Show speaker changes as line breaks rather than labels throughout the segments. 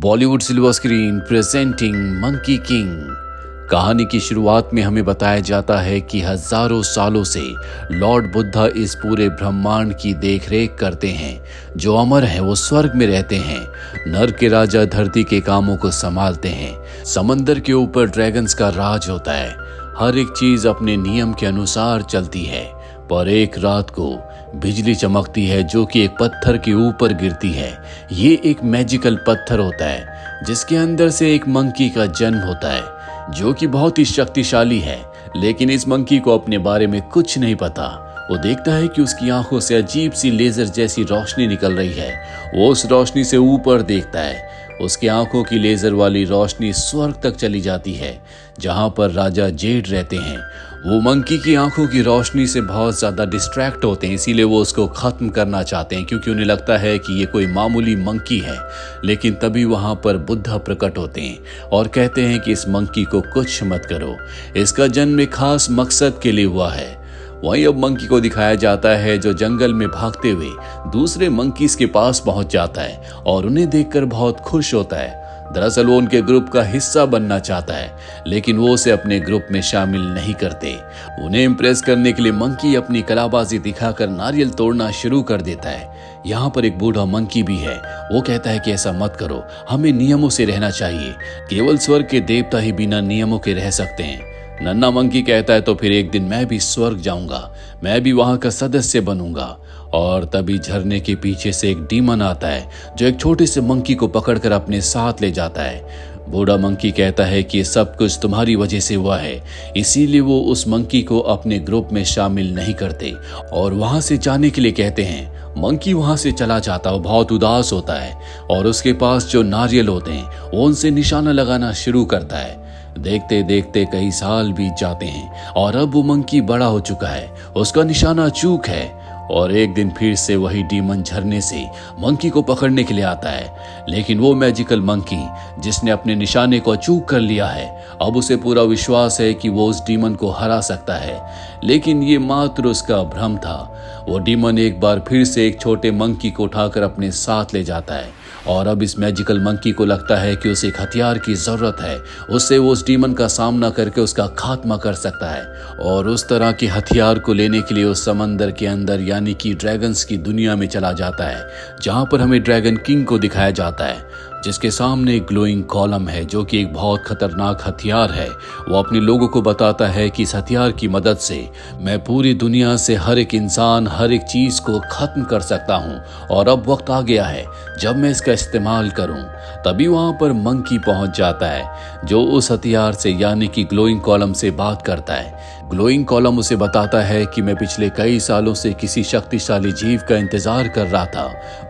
Bollywood silver screen presenting monkey king. कहानी की शुरुआत में हमें बताया जाता है कि हजारों सालों से लॉर्ड बुद्धा इस पूरे ब्रह्मांड की देखरेख करते हैं। जो अमर हैं वो स्वर्ग में रहते हैं। नर के राजा धरती के कामों को संभालते हैं। समंदर के ऊपर ड्रैगन्स का राज होता है। हर एक चीज अपने नियम के अनुसार चलती है। पर एक रात को बिजली चमकती है जो कि एक पत्थर के ऊपर गिरती है। ये एक मैजिकल पत्थर होता है जिसके अंदर से एक मंकी का जन्म होता है जो कि बहुत ही शक्तिशाली है। लेकिन इस मंकी को अपने बारे में कुछ नहीं पता। वो देखता है कि उसकी आंखों से अजीब सी लेजर जैसी रोशनी निकल रही है। वो उस रोशनी से ऊपर देखता है। उसकी आंखों की लेजर वाली रोशनी स्वर्ग तक चली जाती है जहां पर राजा जेड रहते हैं। वो मंकी की आंखों की रोशनी से बहुत ज्यादा डिस्ट्रैक्ट होते हैं, इसीलिए वो उसको खत्म करना चाहते हैं क्योंकि उन्हें लगता है कि ये कोई मामूली मंकी है। लेकिन तभी वहां पर बुद्धा प्रकट होते हैं और कहते हैं कि इस मंकी को कुछ मत करो, इसका जन्म एक खास मकसद के लिए हुआ है। वहीं अब मंकी को दिखाया जाता है जो जंगल में भागते हुए दूसरे मंकीज के पास पहुंच जाता है और उन्हें देखकर बहुत खुश होता है। दरअसल वो उनके ग्रुप का हिस्सा बनना चाहता है लेकिन वो उसे अपने ग्रुप में शामिल नहीं करते। उन्हें इम्प्रेस करने के लिए मंकी अपनी कलाबाजी दिखाकर नारियल तोड़ना शुरू कर देता है। यहाँ पर एक बूढ़ा मंकी भी है। वो कहता है कि ऐसा मत करो, हमें नियमों से रहना चाहिए। केवल स्वर्ग के देवता ही बिना नियमों के रह सकते हैं। नन्ना मंकी कहता है तो फिर एक दिन मैं भी स्वर्ग जाऊंगा, मैं भी वहां का सदस्य बनूंगा। और तभी झरने के पीछे से एक डीमन आता है जो एक छोटे से मंकी को पकड़कर अपने साथ ले जाता है। बूढ़ा मंकी कहता है कि सब कुछ तुम्हारी वजह से हुआ है, इसीलिए वो उस मंकी को अपने ग्रुप में शामिल नहीं करते और वहां से जाने के लिए कहते हैं। मंकी वहां से चला जाता है, बहुत उदास होता है और उसके पास जो नारियल होते हैं वो उनसे निशाना लगाना शुरू करता है। देखते देखते कई साल बीत जाते हैं और अब वो मंकी बड़ा हो चुका है। उसका निशाना चूक है और एक दिन फिर से वही डीमन झरने से मंकी को पकड़ने के लिए आता है। लेकिन वो मैजिकल मंकी जिसने अपने निशाने को चूक कर लिया है, अब उसे पूरा विश्वास है कि वो उस डीमन को हरा सकता है। लेकिन ये मात्र उसका भ्रम था। वो डीमन एक बार फिर से एक छोटे मंकी को उठाकर अपने साथ ले जाता है और अब इस मैजिकल मंकी को लगता है कि उसे एक हथियार की जरूरत है। उससे वो उस डीमन का सामना करके उसका खात्मा कर सकता है और उस तरह के हथियार को लेने के लिए उस समंदर के अंदर यानी कि ड्रैगन्स की दुनिया में चला जाता है जहां पर हमें ड्रैगन किंग को दिखाया जाता है जिसके सामने एक ग्लोइंग कॉलम है जो कि एक बहुत खतरनाक हथियार है। वो अपने लोगों को बताता है कि इस हथियार की मदद से मैं पूरी दुनिया से हर एक इंसान हर एक चीज को खत्म कर सकता हूँ और अब वक्त आ गया है जब मैं इसका इस्तेमाल करूं। तभी वहां पर मंकी पहुंच जाता है जो उस हथियार से यानी कि ग्लोइंग कॉलम से बात करता है। ग्लोइंग कॉलम उसे बताता है कि मैं पिछले कई सालों से किसी शक्तिशाली जीव का इंतजार कर रहा था।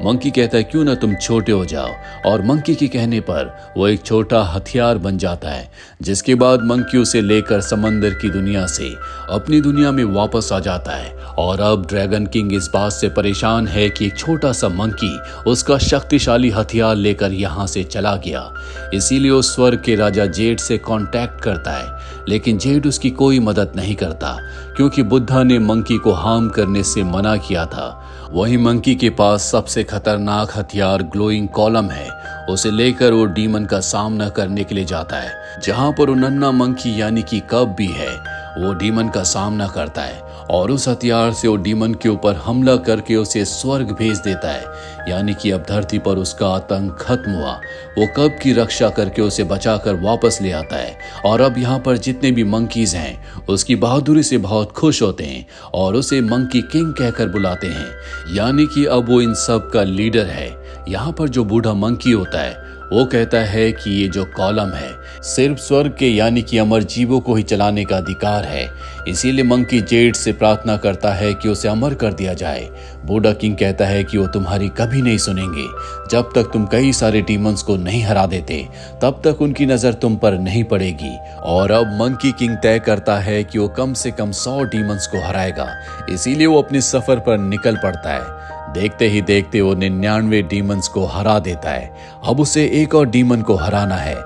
मंकी कहता है क्यों ना तुम छोटे हो जाओ और मंकी के कहने पर वो एक छोटा हथियार बन जाता है। जिसके बाद मंकी उसे लेकर समंदर की दुनिया से अपनी दुनिया में वापस आ जाता है और अब ड्रैगन किंग इस बात से परेशान है कि एक छोटा सा मंकी उसका शक्तिशाली हथियार लेकर यहाँ से चला गया। इसीलिए वो स्वर्ग के राजा जेड से कांटेक्ट करता है लेकिन जेड उसकी कोई मदद नहीं करता क्योंकि बुद्धा ने मंकी को हार्म करने से मना किया था। वही मंकी के पास सबसे खतरनाक हथियार ग्लोइंग कॉलम है। उसे लेकर वो डीमन का सामना करने के लिए जाता है जहां पर वो नन्ना मंकी यानी कि कब भी है। वो डीमन का सामना करता है और उस हथियार से वो डीमन के ऊपर हमला करके उसे स्वर्ग भेज देता है यानी कि अब धरती पर उसका आतंक खत्म हुआ। वो कब की रक्षा करके उसे बचाकर वापस ले आता है और अब यहाँ पर जितने भी मंकीज हैं उसकी बहादुरी से बहुत खुश होते हैं और उसे मंकी किंग कहकर बुलाते हैं यानी कि अब वो इन सब का लीडर है। यहाँ पर जो बूढ़ा मंकी होता है वो कहता है कि ये जो कॉलम है सिर्फ स्वर्ग के यानी कि अमर जीवों को ही चलाने का अधिकार है। इसीलिए मंकी जेड से प्रार्थना करता है कि उसे अमर कर दिया जाए। बूढ़ा किंग कहता है कि वो तुम्हारी कभी नहीं सुनेंगे। जब तक तुम कई सारे डीमंस को नहीं हरा देते तब तक उनकी नजर तुम पर नहीं पड़ेगी। और अब मंकी किंग तय करता है कि वो कम से कम 100 डीमंस को हराएगा। इसीलिए वो अपने सफर पर निकल पड़ता है। देखते ही देखते वो 99 डीमंस को हरा देता है। अब उसे एक और डीमन को हराना है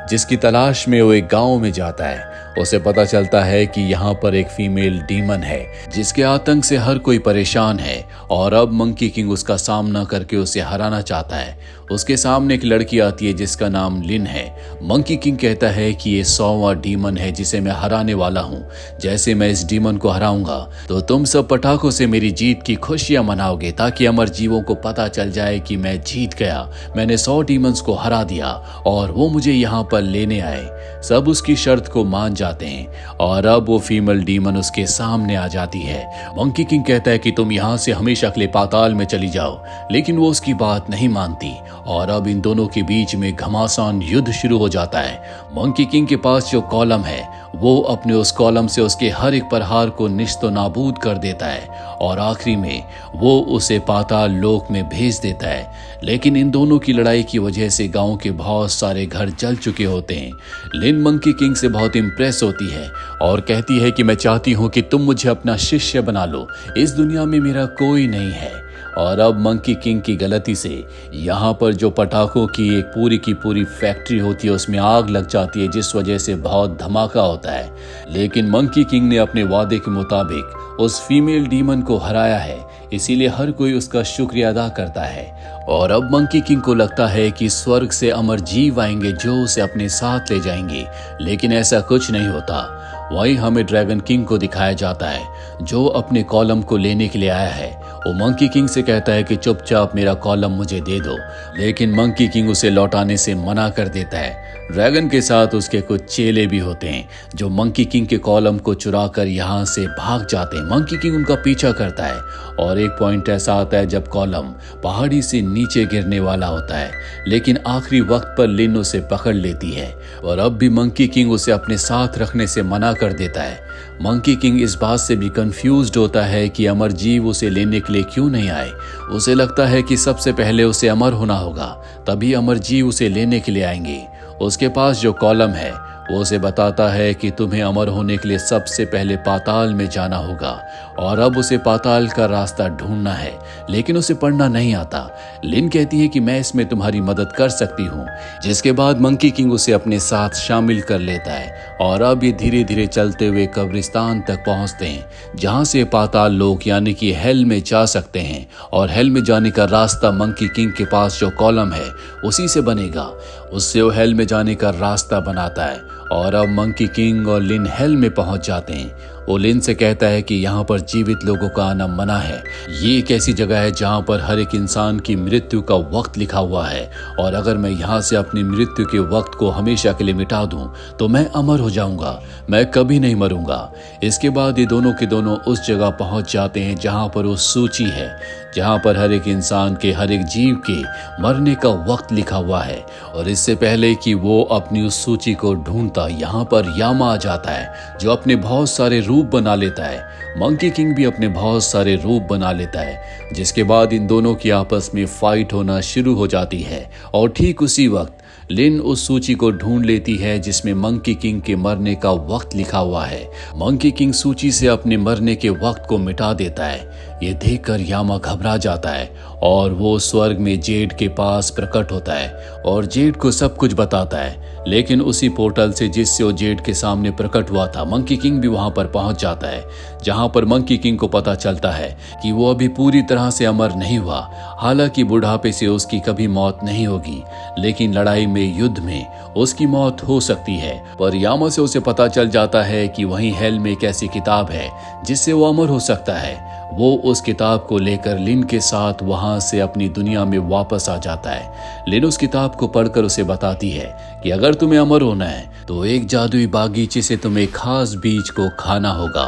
जिसकी तलाश में वो एक गांव में जाता है। उसे पता चलता है कि यहाँ पर एक फीमेल डीमन है जिसके आतंक से हर कोई परेशान है और अब मंकी किंग उसका सामना करके उसे हराना चाहता है। उसके सामने एक लड़की आती है जिसका नाम लिन है। मंकी किंग कहता है कि ये 100वां डीमन है जिसे मैं हराने वाला हूँ। जैसे मैं इस डीमन को हराऊंगा तो तुम सब पटाखों से मेरी जीत की खुशियां मनाओगे, ताकि अमर जीवों को पता चल जाए कि मैं जीत गया, मैंने 100 डीमंस को हरा दिया और वो मुझे यहाँ पर लेने आए। सब उसकी शर्त को मान जाते हैं और अब वो फीमेल डीमन उसके सामने आ जाती है। मंकी किंग कहता है कि तुम यहाँ से हमेशा के लिए पाताल में चली जाओ, लेकिन वो उसकी बात नहीं मानती और अब इन दोनों के बीच में घमासान युद्ध शुरू हो जाता है। मंकी किंग के पास जो कॉलम है वो अपने उस कॉलम से उसके हर एक प्रहार को निस्तो नाबूद कर देता है और आखिरी में वो उसे पाताल लोक में भेज देता है। लेकिन इन दोनों की लड़ाई की वजह से गांव के बहुत सारे घर जल चुके होते हैं। लिन मंकी किंग से बहुत इम्प्रेस होती है और कहती है कि मैं चाहती हूँ कि तुम मुझे अपना शिष्य बना लो, इस दुनिया में मेरा कोई नहीं है। और अब मंकी किंग की गलती से यहाँ पर जो पटाखों की एक पूरी फैक्ट्री होती है उसमें आग लग जाती है, जिस वजह से बहुत धमाका होता है। लेकिन मंकी किंग ने अपने वादे के मुताबिक उस फीमेल डीमन को हराया है, इसीलिए हर कोई उसका शुक्रिया अदा करता है। और अब मंकी किंग को लगता है कि स्वर्ग से अमर जीव आएंगे जो उसे अपने साथ ले जाएंगे, लेकिन ऐसा कुछ नहीं होता। वहीं हमें ड्रैगन किंग को दिखाया जाता है जो अपने कॉलम को लेने के लिए आया है। वो मंकी किंग से कहता है कि चुपचाप मेरा कॉलम मुझे दे दो, लेकिन मंकी किंग उसे लौटाने से मना कर देता है। ड्रैगन के साथ उसके कुछ चेले भी होते हैं जो मंकी किंग के कॉलम को चुरा कर यहाँ से भाग जाते हैं। मंकी किंग उनका पीछा करता है और एक पॉइंट ऐसा आता है जब कॉलम पहाड़ी से नीचे गिरने वाला होता है, लेकिन आखिरी वक्त पर लिन उसे पकड़ लेती है और अब भी मंकी किंग उसे अपने साथ रखने से मना कर देता है। मंकी किंग इस बात से भी कंफ्यूज्ड होता है कि अमर जीव उसे लेने के लिए क्यों नहीं आए। उसे लगता है कि सबसे पहले उसे अमर होना होगा, तभी अमर जीव उसे लेने के लिए आएंगे। उसके पास जो कॉलम है वो उसे बताता है कि तुम्हें अमर होने के लिए सबसे पहले पाताल में जाना होगा और अब उसे पाताल का रास्ता ढूंढना है, लेकिन उसे पढ़ना नहीं आता। लिन कहती है कि मैं इसमें तुम्हारी मदद कर सकती हूँ, जिसके बाद मंकी किंग उसे अपने साथ शामिल कर लेता है और अब ये धीरे धीरे चलते हुए कब्रिस्तान तक पहुँचते हैं जहाँ से पाताल लोक यानी कि हेल में जा सकते हैं। और हेल में जाने का रास्ता मंकी किंग के पास जो कॉलम है उसी से बनेगा, उससे वो हेल में जाने का रास्ता बनाता है। और अब मंकी किंग और लिन हेल में पहुंच जाते हैं। वो लिन से कहता है कि यहाँ पर जीवित लोगों का आना मना है। ये एक ऐसी जगह है जहाँ पर हर एक इंसान की मृत्यु का वक्त लिखा हुआ है और अगर मैं यहाँ से अपनी मृत्यु के वक्त को हमेशा के लिए मिटा दूं तो मैं अमर हो जाऊंगा, मैं कभी नहीं मरूंगा। इसके बाद ये दोनों के दोनों उस जगह पहुंच जाते हैं जहाँ पर वो सूची है, जहाँ पर हर एक इंसान के, हर एक जीव के मरने का वक्त लिखा हुआ है। और इससे पहले कि वो अपनी उस सूची को ढूंढता, यहाँ पर यामा आ जाता है जो अपने बहुत सारे रूप बना लेता है। मंकी किंग भी अपने बहुत सारे रूप बना लेता है, जिसके बाद इन दोनों की आपस में फाइट होना शुरू हो जाती है। और ठीक उसी वक्त लिन उस सूची को ढूंढ लेती है जिसमें मंकी किंग के मरने का वक्त लिखा हुआ है। मंकी किंग सूची से अपने मरने के वक्त को मिटा देता है। ये देखकर यामा घबरा जाता है और वो स्वर्ग में जेड के पास प्रकट होता है और जेड को सब कुछ बताता है। लेकिन उसी पोर्टल से जिससे वो जेड के सामने प्रकट हुआ था, मंकी किंग भी वहां पर पहुंच जाता है, जहां पर मंकी किंग को पता चलता है कि वो अभी पूरी तरह से अमर नहीं हुआ। हालांकि बुढ़ापे से उसकी कभी मौत नहीं होगी, लेकिन लड़ाई में, युद्ध में उसकी मौत हो सकती है। पर यामा से उसे पता चल जाता है कि वहीं हेल में एक ऐसी किताब है जिससे वो अमर हो सकता है। वो उस किताब को लेकर लिन के साथ वहां से अपनी दुनिया में वापस आ जाता है। लिन उस किताब को पढ़कर उसे बताती है कि अगर तुम्हें अमर होना है तो एक जादुई बागीचे से तुम्हें एक खास बीज को खाना होगा।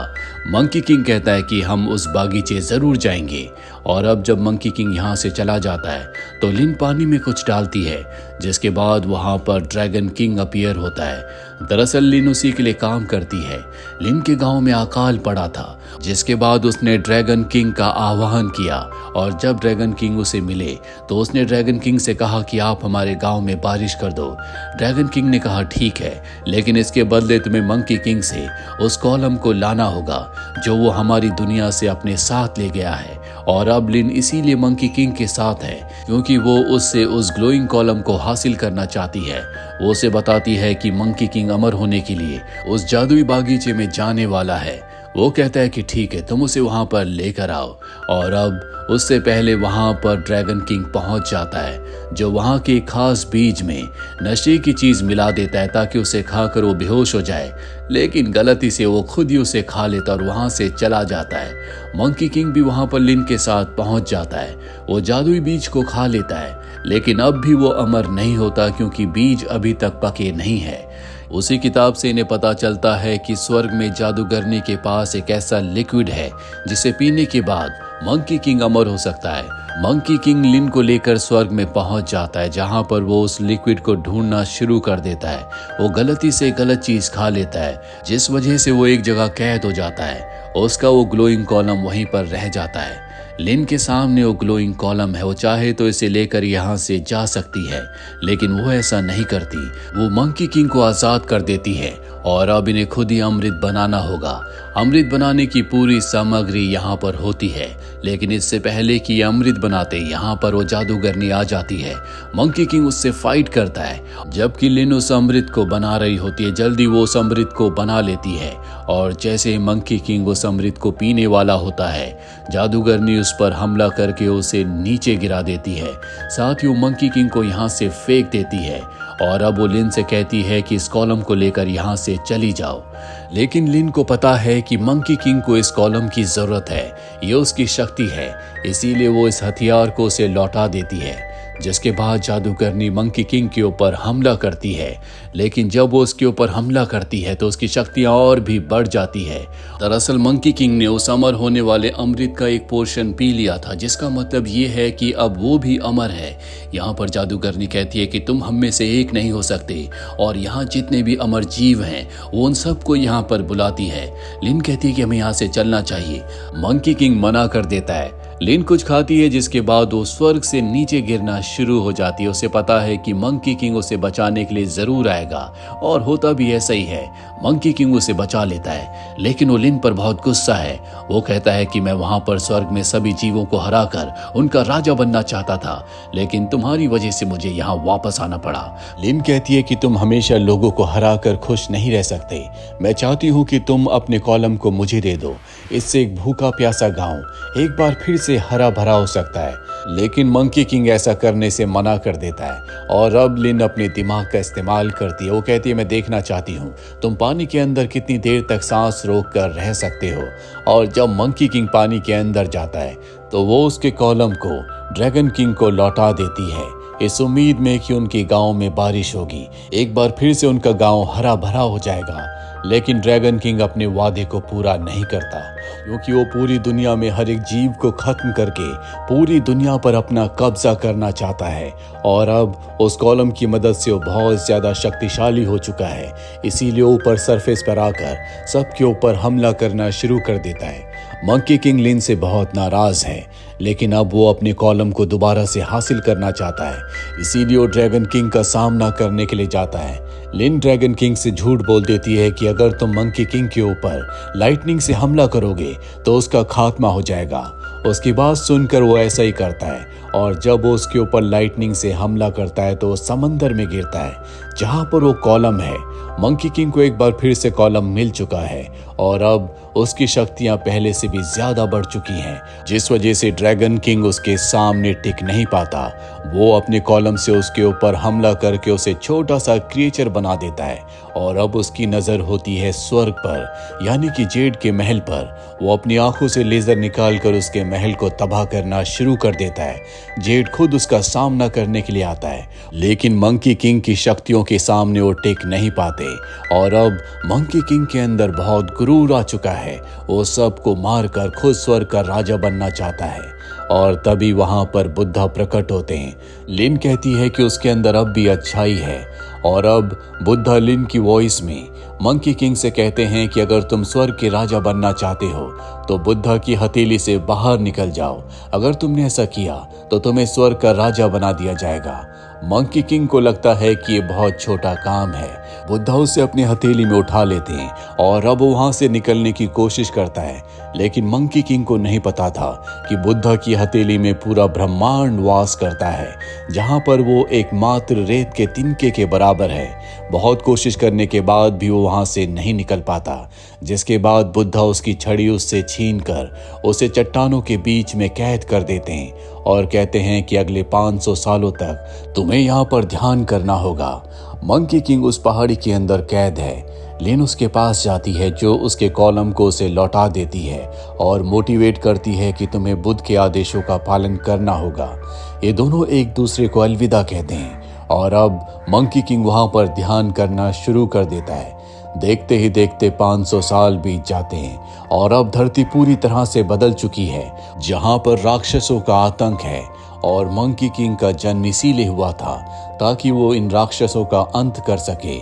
मंकी किंग कहता है कि हम उस बागीचे जरूर जाएंगे। और अब जब मंकी किंग यहाँ से चला जाता है तो लिन पानी में कुछ डालती है, जिसके बाद वहां पर ड्रैगन किंग अपीयर होता है। दरअसल लिन उसी के लिए काम करती है। लिन के गांव में अकाल पड़ा था, जिसके बाद उसने ड्रैगन किंग का आह्वान किया और जब ड्रैगन किंग उसे मिले तो उसने ड्रैगन किंग से कहा कि आप हमारे गांव में बारिश कर दो। ड्रैगन किंग ने कहा ठीक है, लेकिन इसके बदले तुम्हें मंकी किंग से उस कॉलम को लाना होगा जो वो हमारी दुनिया से अपने साथ ले गया है। और अब लिन इसीलिए मंकी किंग के साथ है क्योंकि वो उससे उस ग्लोइंग कॉलम को हासिल करना चाहती है। वो उसे बताती है कि मंकी किंग अमर होने के लिए उस जादुई बागीचे में जाने वाला है। वो कहता है कि ठीक है, तुम उसे वहां पर लेकर आओ। और अब उससे पहले वहां पर ड्रैगन किंग पहुंच जाता है, जो वहां के खास बीज में नशे की चीज मिला देता है ताकि उसे खाकर वो बेहोश हो जाए। लेकिन गलती से वो खुद ही उसे खा लेता और वहां से चला जाता है। मंकी किंग भी वहां पर लिन के साथ पहुंच जाता है। वो जादुई बीज को खा लेता है, लेकिन अब भी वो अमर नहीं होता क्योंकि बीज अभी तक पके नहीं है। उसी किताब से इन्हें पता चलता है कि स्वर्ग में जादूगरनी के पास एक ऐसा लिक्विड है जिसे पीने के बाद मंकी किंग अमर हो सकता है। मंकी किंग लिन को लेकर स्वर्ग में पहुंच जाता है, जहां पर वो उस लिक्विड को ढूंढना शुरू कर देता है। वो गलती से गलत चीज खा लेता है, जिस वजह से वो एक जगह कैद हो जाता है। उसका वो ग्लोइंग कॉलम वहीं पर रह जाता है। लिन के सामने वो ग्लोइंग कॉलम है। वो चाहे तो इसे लेकर यहाँ से जा सकती है, लेकिन वो ऐसा नहीं करती। वो मंकी किंग को आजाद कर देती है और अब इन्हें खुद ही अमृत बनाना होगा। अमृत बनाने की पूरी सामग्री यहाँ पर होती है, लेकिन इससे पहले कि ये अमृत बनाते यहाँ पर वो जादूगरनी आ जाती है। मंकी किंग उससे फाइट करता है, जबकि लिन उस अमृत को बना रही होती है। जल्दी वो उस अमृत को बना लेती है और जैसे ही मंकी किंग उस अमृत को पीने वाला होता है, जादूगरनी उस पर हमला करके उसे नीचे गिरा देती है। साथ ही वो मंकी किंग को यहाँ से फेंक देती है और अब वो लिन से कहती है कि इस कॉलम को लेकर यहाँ से चली जाओ। लेकिन लिन को पता है कि मंकी किंग को इस कॉलम की जरूरत है, ये उसकी शक्ति है, इसीलिए वो इस हथियार को उसे लौटा देती है। जिसके बाद जादूगरनी मंकी किंग के ऊपर हमला करती है, लेकिन जब वो उसके ऊपर हमला करती है तो उसकी शक्तियां और भी बढ़ जाती है। दरअसल मंकी किंग ने उस अमर होने वाले अमृत का एक पोर्शन पी लिया था, जिसका मतलब ये है कि अब वो भी अमर है। यहाँ पर जादूगरनी कहती है कि तुम हम में से एक नहीं हो सकते, और यहाँ जितने भी अमर जीव हैं वो उन सबको यहाँ पर बुलाती है। लिन कहती है कि हमें यहाँ से चलना चाहिए। मंकी किंग मना कर देता है। लिन कुछ खाती है, जिसके बाद वो स्वर्ग से नीचे गिरना शुरू हो जाती है। उसे पता है कि मंकी किंग उसे बचाने के लिए जरूर आएगा, और होता भी ऐसा ही है। मंकी किंग उसे बचा लेता है, लेकिन वो लिन पर बहुत गुस्सा है। वो कहता है कि मैं वहां पर स्वर्ग में सभी जीवों को हराकर उनका राजा बनना चाहता था, लेकिन तुम्हारी वजह से मुझे यहाँ वापस आना पड़ा। लिन कहती है कि तुम हमेशा लोगों को हराकर खुश नहीं रह सकते। मैं चाहती हूँ कि तुम अपने कॉलम को मुझे दे दो। इससे एक भूखा प्यासा गांव एक बार फिर से हरा भरा हो सकता है। लेकिन मंकी किंग ऐसा करने से मना कर देता है, और अब लिन अपने दिमाग का इस्तेमाल करती है। वो कहती है मैं देखना चाहती हूँ तुम पानी के अंदर कितनी देर तक सांस रोक कर रह सकते हो। और जब मंकी किंग पानी के अंदर जाता है तो वो उसके कॉलम को ड्रैगन किंग को लौटा देती है, इस उम्मीद में कि उनके गांव में बारिश होगी, एक बार फिर से उनका गांव हरा भरा हो जाएगा। लेकिन ड्रैगन किंग अपने वादे को पूरा नहीं करता, क्योंकि वो पूरी दुनिया में हर एक जीव को खत्म करके पूरी दुनिया पर अपना कब्जा करना चाहता है। और अब उस कॉलम की मदद से वो बहुत ज्यादा शक्तिशाली हो चुका है, इसीलिए ऊपर सरफेस पर आकर सबके ऊपर हमला करना शुरू कर देता है। मंकी किंग लिन से बहुत नाराज है, लेकिन अब वो अपने कॉलम को दोबारा से हासिल करना चाहता है, इसीलिए वो ड्रैगन किंग का सामना करने के लिए जाता है। लिन ड्रैगन किंग से झूठ बोल देती है कि अगर तुम मंकी किंग के ऊपर लाइटनिंग से हमला करोगे तो उसका खात्मा हो जाएगा। उसकी बात सुनकर वो ऐसा ही करता है, और जब वो उसके ऊपर लाइटनिंग से हमला करता है तो वो समंदर में गिरता है जहां पर वो कॉलम है। मंकी किंग को एक बार फिर से कॉलम मिल चुका है, और अब उसकी शक्तियां पहले से भी ज्यादा बढ़ चुकी हैं, जिस वजह से ड्रैगन किंग उसके सामने टिक नहीं पाता। वो अपने कॉलम से उसके ऊपर हमला करके उसे छोटा सा क्रिएचर बना देता है, और अब उसकी नजर होती है स्वर्ग पर, यानी कि जेड के महल पर। वो अपनी आंखों से लेजर निकालकर उसके महल को तबाह करना शुरू कर देता है। जेड खुद उसका सामना करने के लिए आता है, लेकिन मंकी किंग की शक्तियों के सामने वो टिक नहीं पाते, और अब मंकी किंग के अंदर बहुत गुरूर आ चुका है। वो सबको मारकर खुद स्वर्ग का राजा बनना चाहता है। और तभी वहां पर बुद्धा प्रकट होते हैं। लिन कहती है कि उसके अंदर अब भी अच्छाई है, और अब बुद्धा लिन की वॉइस में मंकी किंग से कहते हैं कि अगर तुम स्वर्ग के राजा बनना चाहते हो तो बुद्धा की हथेली से बाहर निकल जाओ। अगर तुमने ऐसा किया तो तुम्हें स्वर्ग का राजा बना दिया जाएगा। मंकी किंग को लगता है कि ये बहुत छोटा काम है। बुद्धा उसे अपनी हथेली में उठा लेते हैं, और अब वो वहां से निकलने की कोशिश करता है, लेकिन मंकी किंग को नहीं पता था कि बुद्धा की हथेली में पूरा ब्रह्मांड वास करता है, जहां पर वो एकमात्र रेत के तिनके के बराबर है। बहुत कोशिश करने के बाद भी वो वहां से नहीं निकल पाता, जिसके बाद बुद्धा उसकी छड़ी उससे छीनकर उसे चट्टानों के बीच में कैद कर देते हैं और कहते हैं कि अगले 500 सालों तक तुम्हें यहाँ पर ध्यान करना होगा। मंकी किंग उस पहाड़ी के अंदर कैद है। लिन उसके पास जाती है, जो उसके कॉलम को उसे लौटा देती है और मोटिवेट करती है कि तुम्हें बुद्ध के आदेशों का पालन करना होगा। ये दोनों एक दूसरे को अलविदा कहते हैं और अब मंकी किंग वहां पर ध्यान करना शुरू कर देता है। देखते ही देखते 500 साल बीत जाते हैं और अब धरती पूरी तरह से बदल चुकी है, जहां पर राक्षसों का आतंक है। और मंकी किंग का जन्म इसीलिए हुआ था ताकि वो इन राक्षसों का अंत कर सके।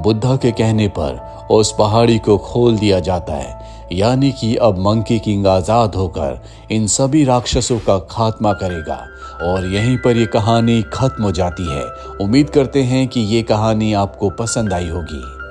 बुद्धा के कहने पर उस पहाड़ी को खोल दिया जाता है, यानी कि अब मंकी किंग आजाद होकर इन सभी राक्षसों का खात्मा करेगा। और यहीं पर ये कहानी खत्म हो जाती है। उम्मीद करते हैं कि ये कहानी आपको पसंद आई होगी।